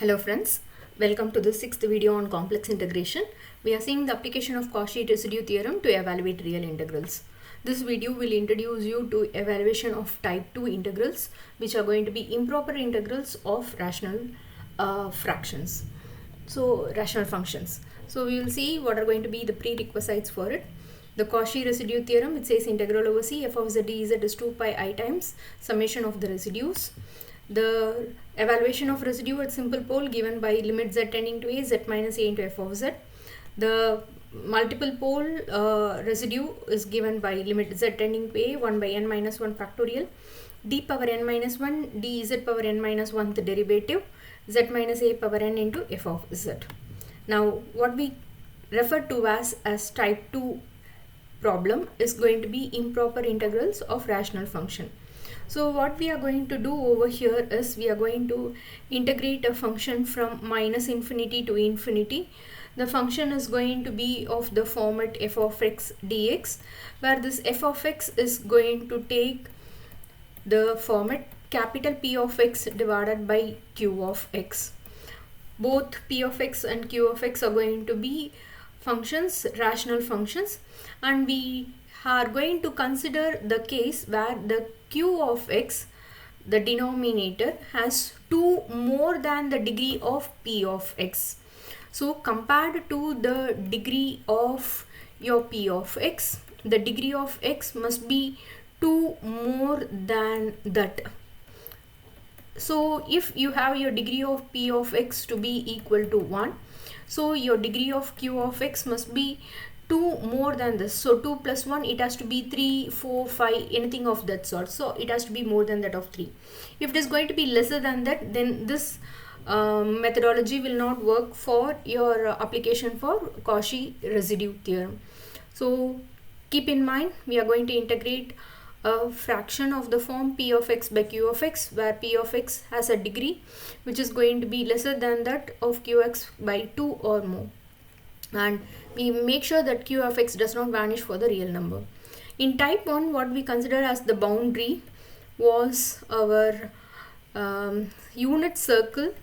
Hello friends, welcome to the sixth video on complex integration. We are seeing the application of Cauchy residue theorem to evaluate real integrals. This video will introduce you to evaluation of type 2 integrals, which are going to be improper integrals of rational fractions. So rational functions. So we will see what are going to be the prerequisites for it. The Cauchy residue theorem, it says integral over C f of z dz is 2 pi I times summation of the residues. The evaluation of residue at simple pole given by limit z tending to a, z minus a into f of z. The multiple pole residue is given by limit z tending to a, 1 by n minus 1 factorial, d power n minus 1, dz power n minus 1 the derivative, z minus a power n into f of z. Now what we refer to as type 2 problem is going to be improper integrals of rational function. So what we are going to do over here is we are going to integrate a function from minus infinity to infinity. The function is going to be of the format f of x dx, where this f of x is going to take the format capital P of x divided by q of x. Both P of x and q of x are going to be functions, rational functions, and we are going to consider the case where the q of x, the denominator, has 2 more than the degree of p of x. So compared to the degree of your p of x, the degree of x must be 2 more than that. So if you have your degree of p of x to be equal to 1, so your degree of q of x must be 2 more than this. So 2 plus 1, it has to be 3, 4, 5, anything of that sort. So it has to be more than that of 3. If it is going to be lesser than that, then this methodology will not work for your application for Cauchy residue theorem. So keep in mind, we are going to integrate a fraction of the form p of x by q of x, where p of x has a degree which is going to be lesser than that of qx by 2 or more, and we make sure that q of x does not vanish for the real number. In type 1, what we consider as the boundary was our unit circle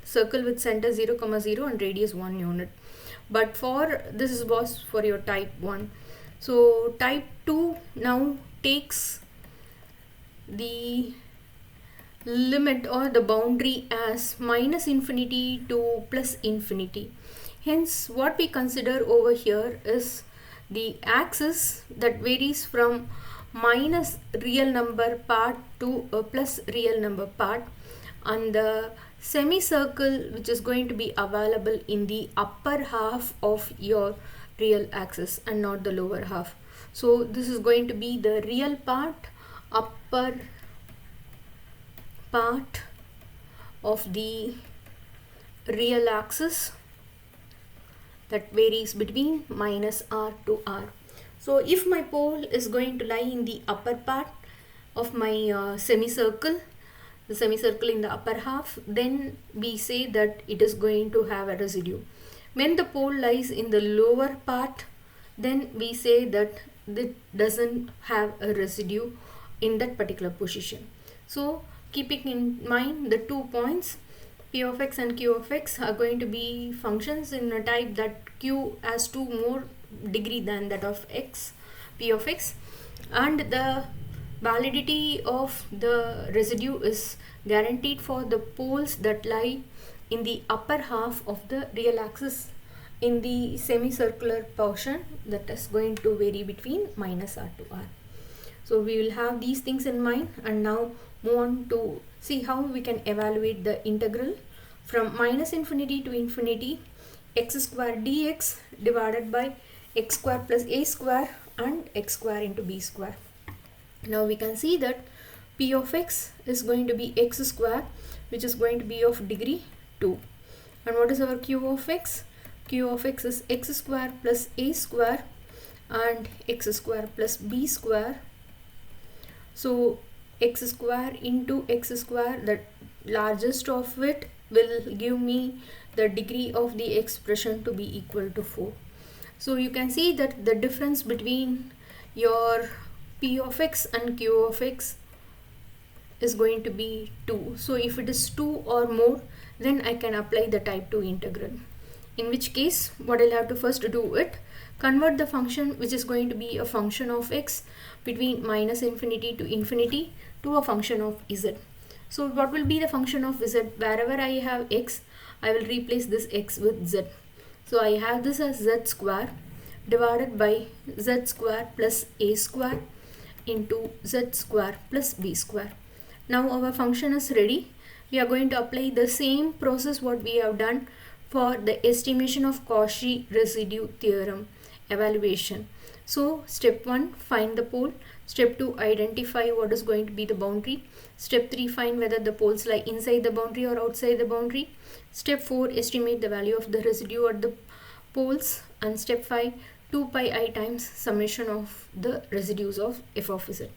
with center 0, 0 and radius 1 unit. But for this was for your type 1. So type 2 now takes the limit or the boundary as minus infinity to plus infinity. Hence what we consider over here is the axis that varies from minus real number part to a plus real number part, and the semicircle which is going to be available in the upper half of your real axis and not the lower half. So this is going to be the real part, upper part of the real axis that varies between minus r to r. So if my pole is going to lie in the upper part of my semicircle, the semicircle in the upper half, then we say that it is going to have a residue. When the pole lies in the lower part, then we say that it doesn't have a residue in that particular position. So keeping in mind the 2 points, p of x and q of x are going to be functions in a type that q has 2 more degree than that of x, p of x, and the validity of the residue is guaranteed for the poles that lie in the upper half of the real axis in the semicircular portion that is going to vary between minus r to r. So we will have these things in mind, and now move on to see how we can evaluate the integral from minus infinity to infinity x square dx divided by x square plus a square and x square into b square. Now we can see that p of x is going to be x square, which is going to be of degree 2. And what is our q of x? Q of x is x square plus a square and x square plus b square. So x square into x square, the largest of it will give me the degree of the expression to be equal to 4. So you can see that the difference between your p of x and q of x is going to be 2. So if it is 2 or more, then I can apply the type 2 integral. In which case, what I'll have to first do it, convert the function which is going to be a function of x between minus infinity to a function of z. So what will be the function of z? Wherever I have x, I will replace this x with z. So I have this as z square divided by z square plus a square into z square plus b square. Now our function is ready. We are going to apply the same process what we have done for the estimation of Cauchy residue theorem evaluation. So step 1, find the pole. Step 2, identify what is going to be the boundary. Step 3, find whether the poles lie inside the boundary or outside the boundary. Step 4, estimate the value of the residue at the poles. And step 5, 2 pi I times summation of the residues of f of z.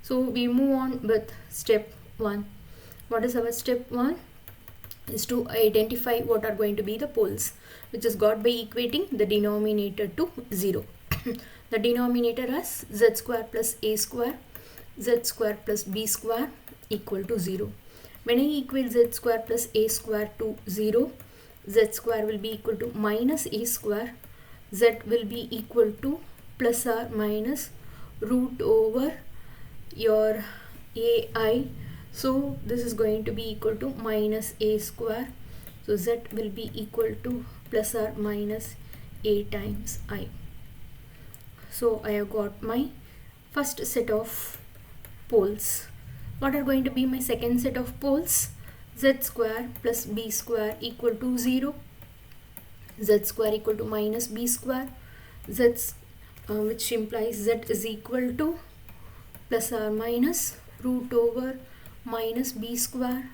So we move on with step 1. What is our step 1? Is to identify what are going to be the poles, which is got by equating the denominator to 0. The denominator as z square plus a square, z square plus b square equal to 0. When I equate z square plus a square to 0, z square will be equal to minus a square, z will be equal to plus or minus root over your ai. So this is going to be equal to minus a square. So z will be equal to plus or minus a times I. So I have got my first set of poles. What are going to be my second set of poles? Z square plus b square equal to 0. Z square equal to minus b square. Which implies z is equal to plus or minus root over minus b square.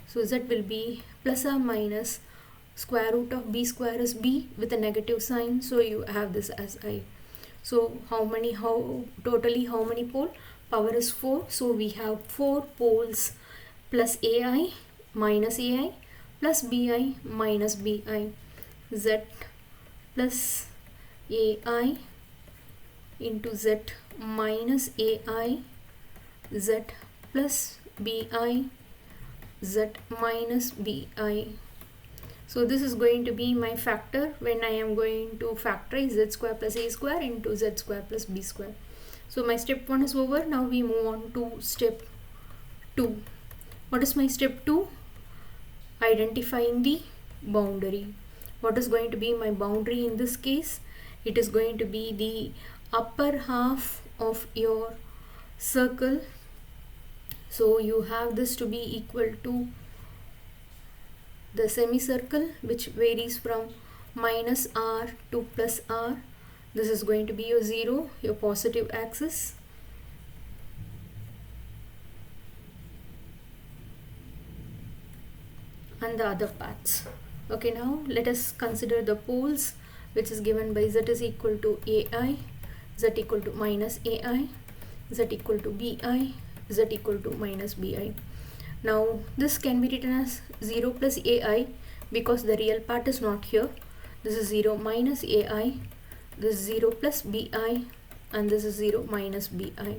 So z will be plus or minus square root of b square is b with a negative sign. So you have this as I. So totally how many pole? Power is 4. So we have 4 poles plus ai minus ai plus bi minus bi. Z plus ai into z minus ai, z plus bi, z minus bi. So this is going to be my factor when I am going to factorize z square plus a square into z square plus b square. So my step 1 is over. Now we move on to step 2. What is my step 2? Identifying the boundary. What is going to be my boundary in this case? It is going to be the upper half of your circle. So you have this to be equal to the semicircle, which varies from minus r to plus r. This is going to be your 0, your positive axis. And the other parts. Okay, now let us consider the poles, which is given by z is equal to ai, z equal to minus ai, z equal to bi, z equal to minus bi. Now this can be written as 0 plus ai because the real part is not here. This is 0 minus ai, this is 0 plus bi, and this is 0 minus bi.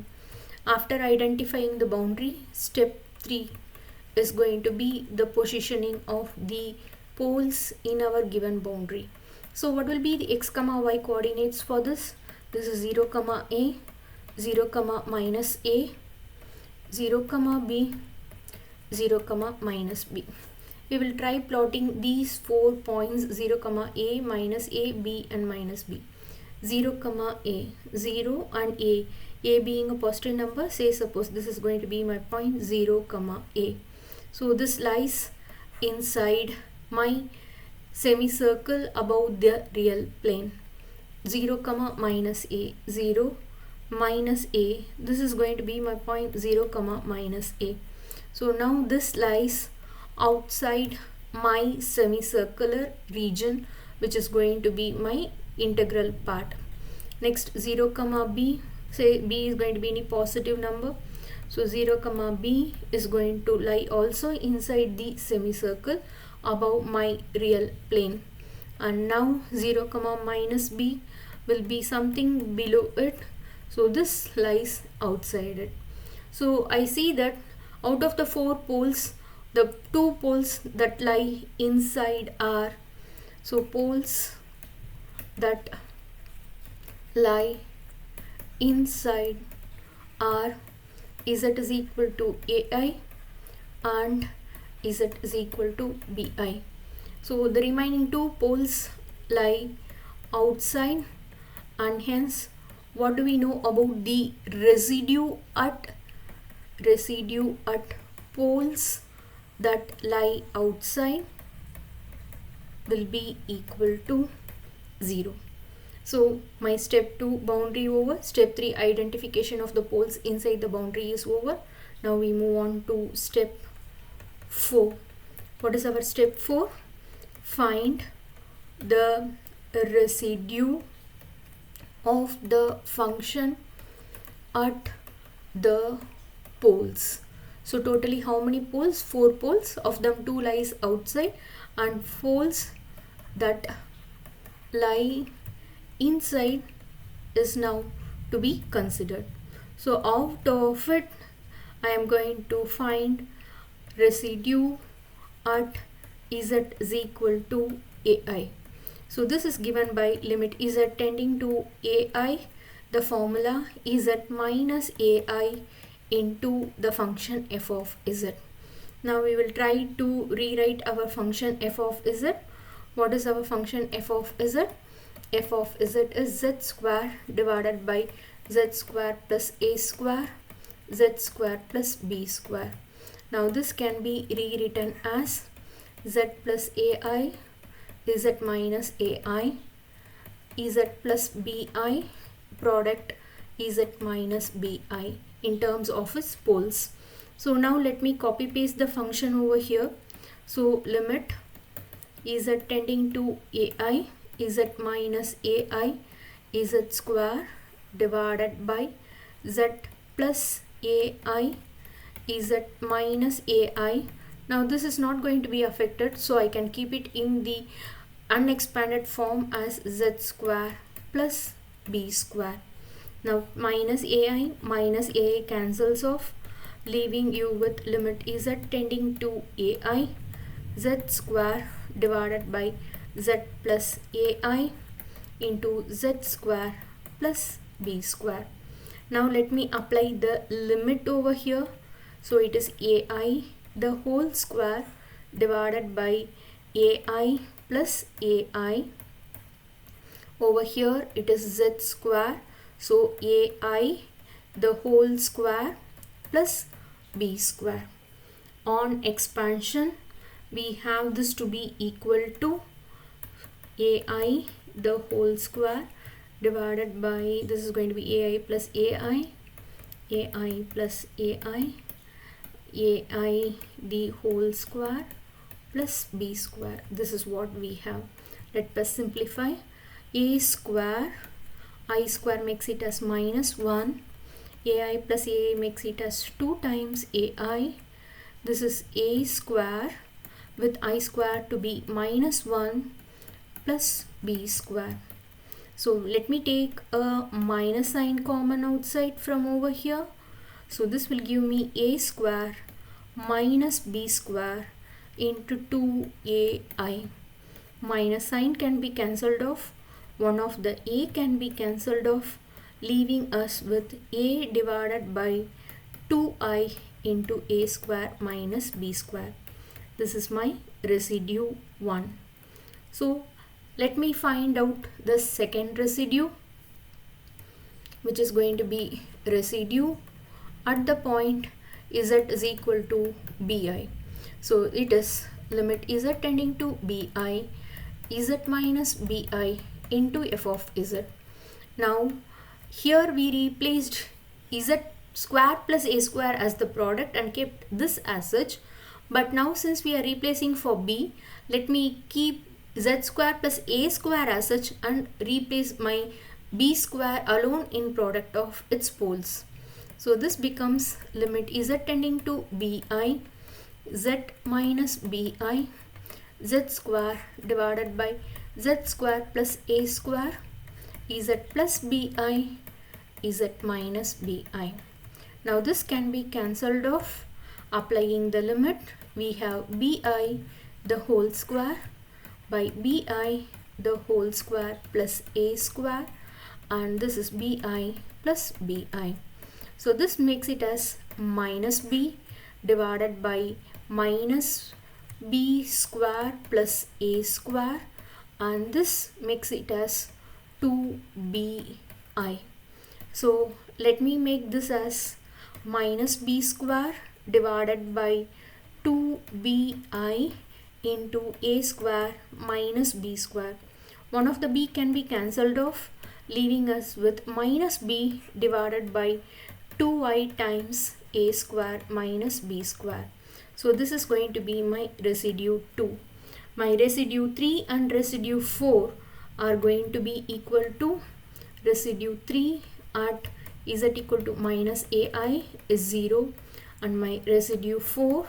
After identifying the boundary, step 3 is going to be the positioning of the poles in our given boundary. So what will be the x comma y coordinates for this? This is 0 comma a, 0 comma minus a, 0 comma b, 0 comma minus b. We will try plotting these 4 points 0 comma a, minus a, b and minus b. 0 comma a, 0 and a being a positive number, say suppose this is going to be my point 0 comma a. So this lies inside my semicircle above the real plane. 0 comma minus a, 0 minus a, this is going to be my point 0 comma minus a. So now this lies outside my semicircular region, which is going to be my integral part. Next 0 comma b, say b is going to be any positive number. So 0 comma b is going to lie also inside the semicircle above my real plane. And now 0 comma minus b will be something below it. So this lies outside it. So I see that out of the 4 poles, the two poles that lie inside are, so poles that lie inside are Z is equal to AI and Z is equal to BI. So the remaining two poles lie outside, and hence what do we know about the residue at poles that lie outside will be equal to 0. So my step 2 boundary over. Step 3 identification of the poles inside the boundary is over. Now we move on to step 4. What is our step 4? Find the residue of the function at the poles. So totally how many poles? 4 poles. Of them 2 lies outside, and poles that lie inside is now to be considered. So out of it I am going to find residue at Z is equal to AI. So this is given by limit Z tending to AI. The formula Z minus AI into the function f of Z. Now we will try to rewrite our function f of Z. What is our function f of Z? F of Z is Z square divided by Z square plus A square, Z square plus B square. Now this can be rewritten as Z plus AI, Z minus AI, Z plus BI, product Z minus BI in terms of its poles. So now let me copy paste the function over here. So limit Z tending to AI, Z minus AI, Z square divided by Z plus AI, Z minus AI. Now this is not going to be affected, so I can keep it in the unexpanded form as Z square plus B square. Now minus AI cancels off, leaving you with limit Z tending to AI, Z square divided by Z plus AI into Z square plus B square. Now let me apply the limit over here. So it is AI the whole square divided by AI plus AI. Over here it is Z square, so AI the whole square plus B square. On expansion we have this to be equal to AI the whole square divided by, this is going to be AI plus AI, AI plus AI, AI the whole square plus B square. This is what we have. Let us simplify. A square, I square makes it as minus 1, AI plus AI makes it as 2 times AI. This is A square with I square to be minus 1 plus B square. So let me take a minus sign common outside from over here. So this will give me A square minus B square into 2AI. Minus sign can be cancelled off. One of the A can be cancelled off, leaving us with A divided by 2I into A square minus B square. This is my residue 1. So let me find out the second residue, which is going to be residue at the point Z is equal to BI. So it is limit Z tending to BI, Z minus BI into f of Z. Now here we replaced Z square plus A square as the product and kept this as such. But now since we are replacing for B, let me keep Z square plus A square as such and replace my B square alone in product of its poles. So this becomes limit Z tending to BI, Z minus BI, Z square divided by Z square plus A square, Z plus BI, Z minus BI. Now this can be cancelled off applying the limit we have bi the whole square by bi the whole square plus a square, and this is bi plus bi. So this makes it as minus b divided by minus b square plus a square, and this makes it as 2bi. So let me make this as minus b square divided by 2bi into a square minus b square. One of the b can be cancelled off, leaving us with minus b divided by 2i times a square minus b square. So this is going to be my residue 2. My residue 3 and residue 4 are going to be equal to residue 3 at z equal to minus ai is 0, and my residue 4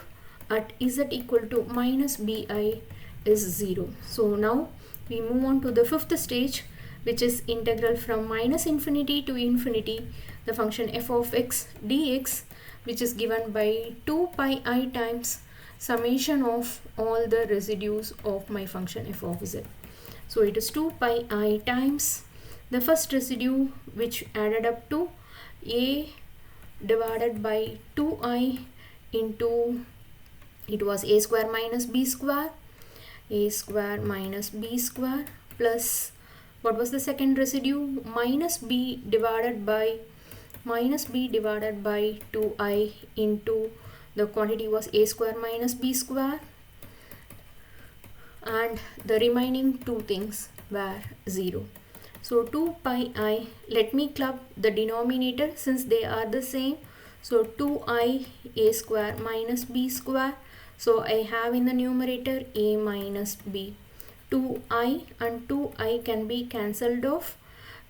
at z equal to minus bi is 0. So now we move on to the fifth stage, which is integral from minus infinity to infinity the function f of x dx, which is given by 2 pi I times summation of all the residues of my function f of z. So it is 2 pi I times the first residue, which added up to a divided by 2i into, it was a square minus b square, a square minus b square, plus what was the second residue, minus b divided by 2i into the quantity was a square minus b square, and the remaining two things were 0. So 2 pi I, let me club the denominator since they are the same. So 2i a square minus b square. So I have in the numerator a minus b. 2i and 2i can be cancelled off.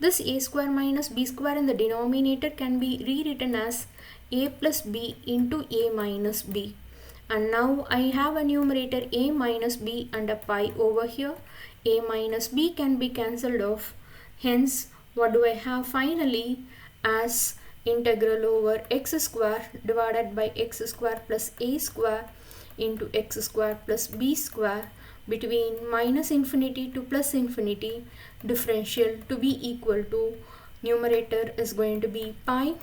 This a square minus b square in the denominator can be rewritten as a plus b into a minus b. And now I have a numerator a minus b and a pi over here. A minus b can be cancelled off. Hence, what do I have finally as integral over x square divided by x square plus a square into x square plus b square between minus infinity to plus infinity, differential to be equal to, numerator is going to be pi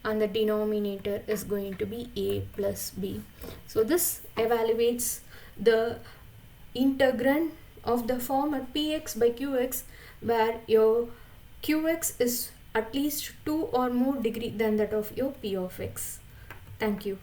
and the denominator is going to be a plus b. So this evaluates the integrand of the form at px by qx, where your qx is at least 2 or more degree than that of your p of x. Thank you.